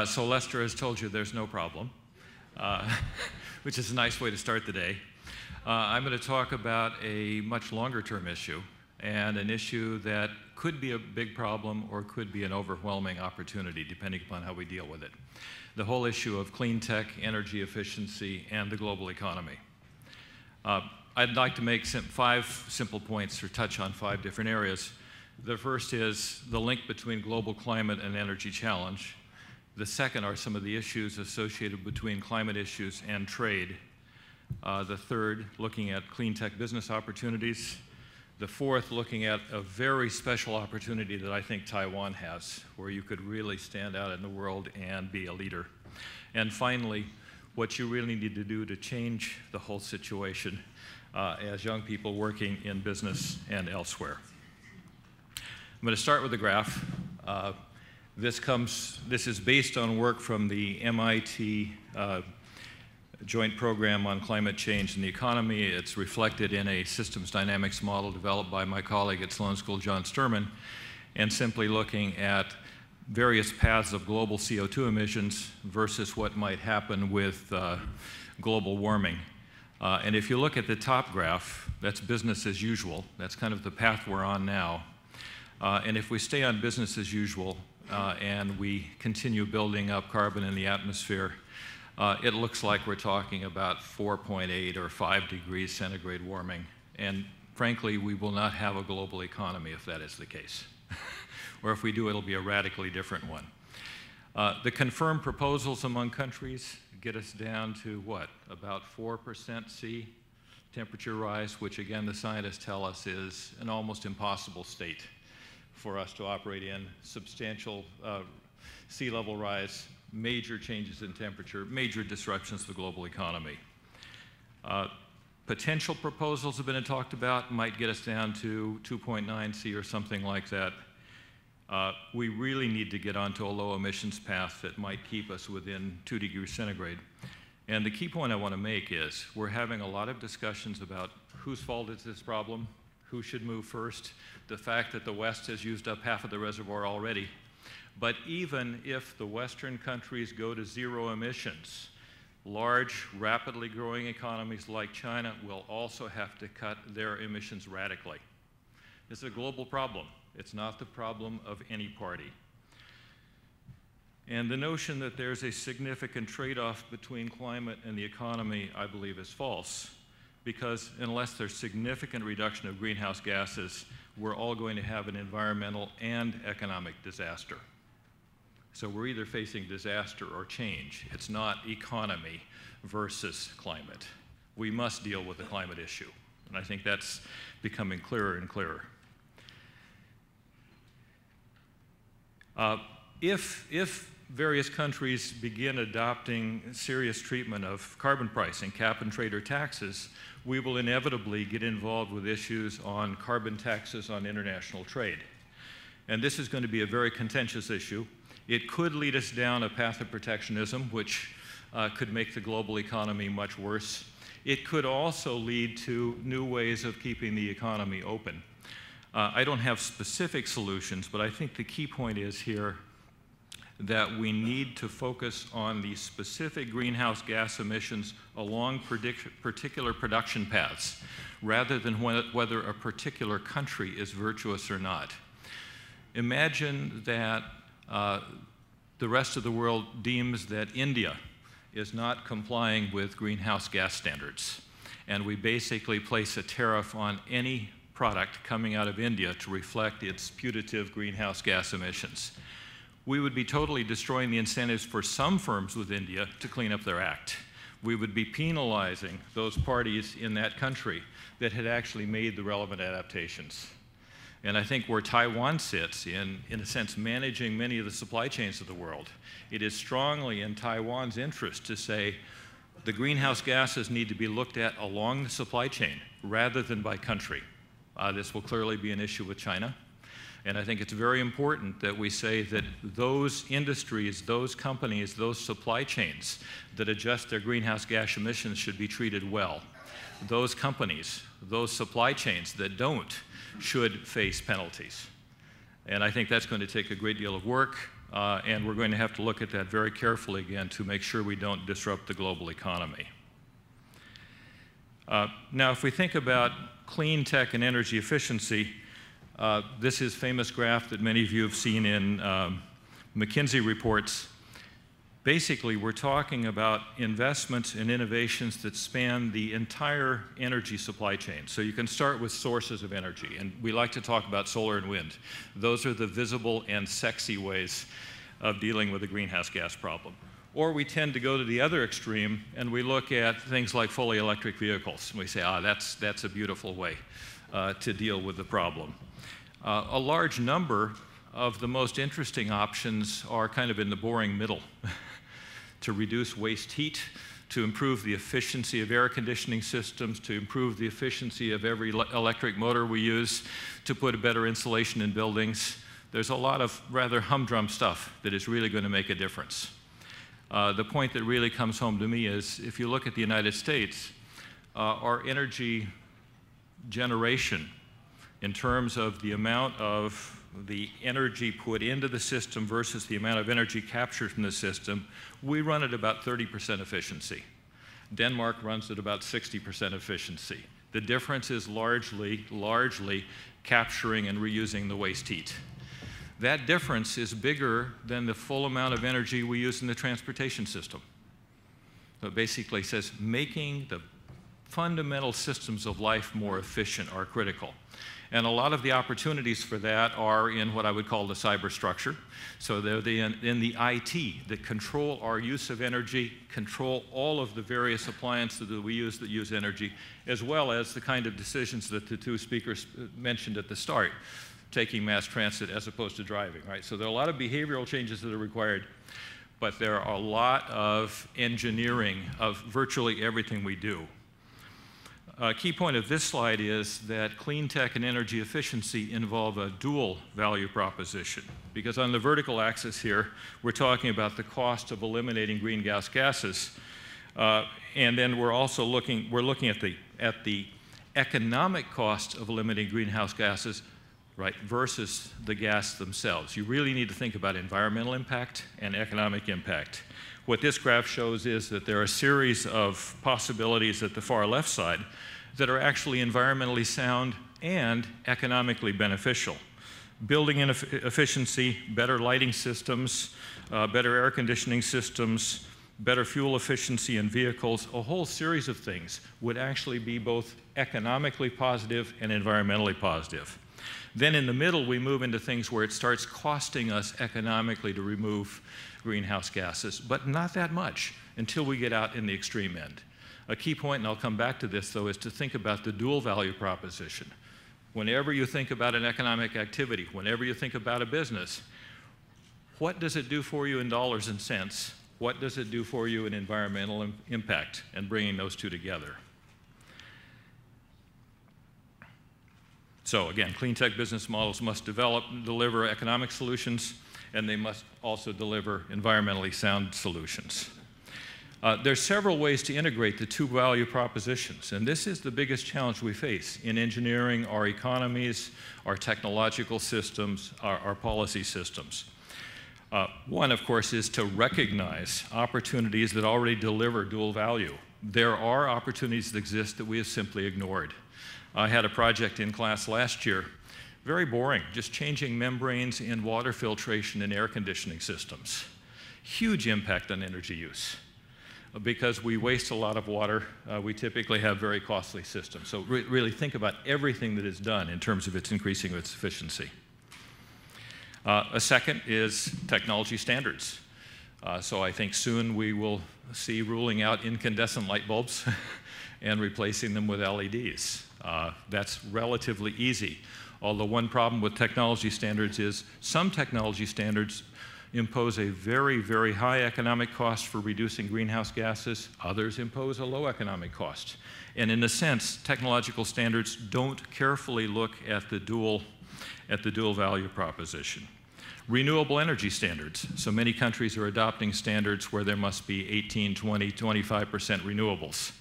So Lester has told you there's no problem, which is a nice way to start the day. I'm going to talk about a much longer-term issue, and an issue that could be a big problem or could be an overwhelming opportunity, depending upon how we deal with it. The whole issue of clean tech, energy efficiency, and the global economy. I'd like to make 5 simple points or touch on 5 different areas. The first is the link between global climate and energy challenge. The second are some of the issues associated between climate issues and trade. The third, looking at clean tech business opportunities. The fourth, looking at a very special opportunity that I think Taiwan has, where you could really stand out in the world and be a leader. And finally, what you really need to do to change the whole situation as young people working in business and elsewhere. I'm going to start with a graph. This is based on work from the MIT Joint Program on Climate Change and the Economy. It's reflected in a systems dynamics model developed by my colleague at Sloan School, John Sturman, and simply looking at various paths of global CO2 emissions versus what might happen with global warming. And if you look at the top graph, that's business as usual. That's kind of the path we're on now. And if we stay on business as usual and we continue building up carbon in the atmosphere, it looks like we're talking about 4.8 or 5 degrees centigrade warming. And frankly, we will not have a global economy if that is the case. Or if we do, it'll be a radically different one. The confirmed proposals among countries get us down to what? About 4% C temperature rise, which again, the scientists tell us is an almost impossible state for us to operate in. Substantial sea level rise, major changes in temperature, major disruptions to the global economy. Potential proposals have been talked about, might get us down to 2.9 C or something like that. We really need to get onto a low emissions path that might keep us within 2 degrees centigrade. And the key point I want to make is we're having a lot of discussions about whose fault is this problem, who should move first, the fact that the West has used up half of the reservoir already. But even if the Western countries go to zero emissions, large, rapidly growing economies like China will also have to cut their emissions radically. This is a global problem. It's not the problem of any party. And the notion that there's a significant trade-off between climate and the economy, I believe, is false, because unless there's significant reduction of greenhouse gases, we're all going to have an environmental and economic disaster. So we're either facing disaster or change. It's not economy versus climate. We must deal with the climate issue. And I think that's becoming clearer and clearer. If various countries begin adopting serious treatment of carbon pricing, cap and trade or taxes, we will inevitably get involved with issues on carbon taxes on international trade. And this is going to be a very contentious issue. It could lead us down a path of protectionism, which could make the global economy much worse. It could also lead to new ways of keeping the economy open. I don't have specific solutions, but I think the key point is here that we need to focus on the specific greenhouse gas emissions along particular production paths, rather than whether a particular country is virtuous or not. Imagine that the rest of the world deems that India is not complying with greenhouse gas standards, and we basically place a tariff on any product coming out of India to reflect its putative greenhouse gas emissions. We would be totally destroying the incentives for some firms with India to clean up their act. We would be penalizing those parties in that country that had actually made the relevant adaptations. And I think where Taiwan sits in a sense, managing many of the supply chains of the world, it is strongly in Taiwan's interest to say the greenhouse gases need to be looked at along the supply chain rather than by country. This will clearly be an issue with China. And I think it's very important that we say that those industries, those companies, those supply chains that adjust their greenhouse gas emissions should be treated well. Those companies, those supply chains that don't should face penalties. And I think that's going to take a great deal of work. and we're going to have to look at that very carefully again to make sure we don't disrupt the global economy. Now, if we think about clean tech and energy efficiency, this is a famous graph that many of you have seen in McKinsey reports. Basically, we're talking about investments and innovations that span the entire energy supply chain. So you can start with sources of energy, and we like to talk about solar and wind. Those are the visible and sexy ways of dealing with the greenhouse gas problem. Or we tend to go to the other extreme, and we look at things like fully electric vehicles, and we say, that's a beautiful way to deal with the problem. A large number of the most interesting options are kind of in the boring middle. To reduce waste heat, to improve the efficiency of air conditioning systems, to improve the efficiency of every electric motor we use, to put a better insulation in buildings. There's a lot of rather humdrum stuff that is really going to make a difference. The point that really comes home to me is if you look at the United States, our energy generation in terms of the amount of the energy put into the system versus the amount of energy captured from the system, we run at about 30% efficiency. Denmark runs at about 60% efficiency. The difference is largely capturing and reusing the waste heat. That difference is bigger than the full amount of energy we use in the transportation system. So it basically says making the fundamental systems of life more efficient are critical. And a lot of the opportunities for that are in what I would call the cyber structure. So they're in the IT that control our use of energy, control all of the various appliances that we use that use energy, as well as the kind of decisions that the two speakers mentioned at the start, taking mass transit as opposed to driving, right? So there are a lot of behavioral changes that are required, but there are a lot of engineering of virtually everything we do. A key point of this slide is that clean tech and energy efficiency involve a dual value proposition. Because on the vertical axis here, we're talking about the cost of eliminating greenhouse gases. And then we're also looking at the economic cost of eliminating greenhouse gases, right, versus the gas themselves. You really need to think about environmental impact and economic impact. What this graph shows is that there are a series of possibilities at the far left side that are actually environmentally sound and economically beneficial. Building efficiency, better lighting systems, better air conditioning systems, better fuel efficiency in vehicles, a whole series of things would actually be both economically positive and environmentally positive. Then in the middle, we move into things where it starts costing us economically to remove greenhouse gases, but not that much until we get out in the extreme end. A key point, and I'll come back to this though, is to think about the dual value proposition. Whenever you think about an economic activity, whenever you think about a business, what does it do for you in dollars and cents? What does it do for you in environmental impact? And bringing those two together. So again, clean tech business models must deliver economic solutions, and they must also deliver environmentally sound solutions. There's several ways to integrate the two value propositions, and this is the biggest challenge we face in engineering our economies, our technological systems, our policy systems. One, of course, is to recognize opportunities that already deliver dual value. There are opportunities that exist that we have simply ignored. I had a project in class last year, very boring, just changing membranes in water filtration and air conditioning systems. Huge impact on energy use. Because we waste a lot of water, we typically have very costly systems. So really think about everything that is done in terms of its increasing its efficiency. A second is technology standards. So I think soon we will see ruling out incandescent light bulbs and replacing them with LEDs. That's relatively easy. Although one problem with technology standards is some technology standards impose a very, very high economic cost for reducing greenhouse gases. Others impose a low economic cost. And in a sense, technological standards don't carefully look at the dual value proposition. Renewable energy standards. So many countries are adopting standards where there must be 18, 20, 25% renewables.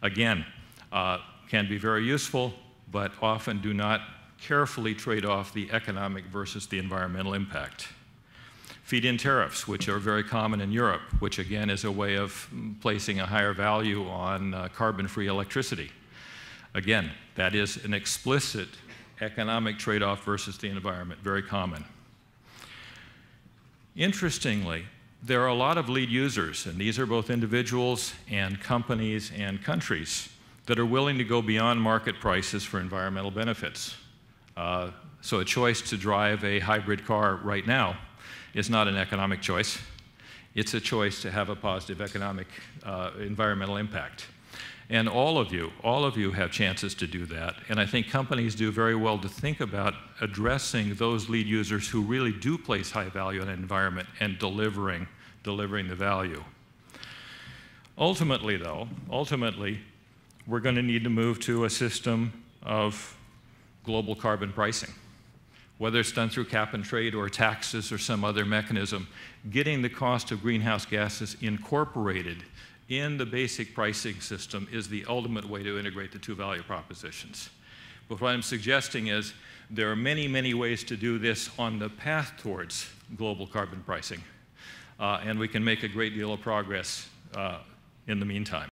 Again, can be very useful, but often do not carefully trade off the economic versus the environmental impact. feed-in tariffs, which are very common in Europe, which again is a way of placing a higher value on carbon-free electricity. Again, that is an explicit economic trade-off versus the environment, very common. Interestingly, there are a lot of lead users, and these are both individuals and companies and countries, that are willing to go beyond market prices for environmental benefits. So a choice to drive a hybrid car right now is not an economic choice. It's a choice to have a positive economic, environmental impact. And all of you have chances to do that. And I think companies do very well to think about addressing those lead users who really do place high value on an environment and delivering the value. Ultimately, though, we're going to need to move to a system of global carbon pricing. Whether it's done through cap and trade or taxes or some other mechanism, getting the cost of greenhouse gases incorporated in the basic pricing system is the ultimate way to integrate the two value propositions. But what I'm suggesting is there are many, many ways to do this on the path towards global carbon pricing, and we can make a great deal of progress in the meantime.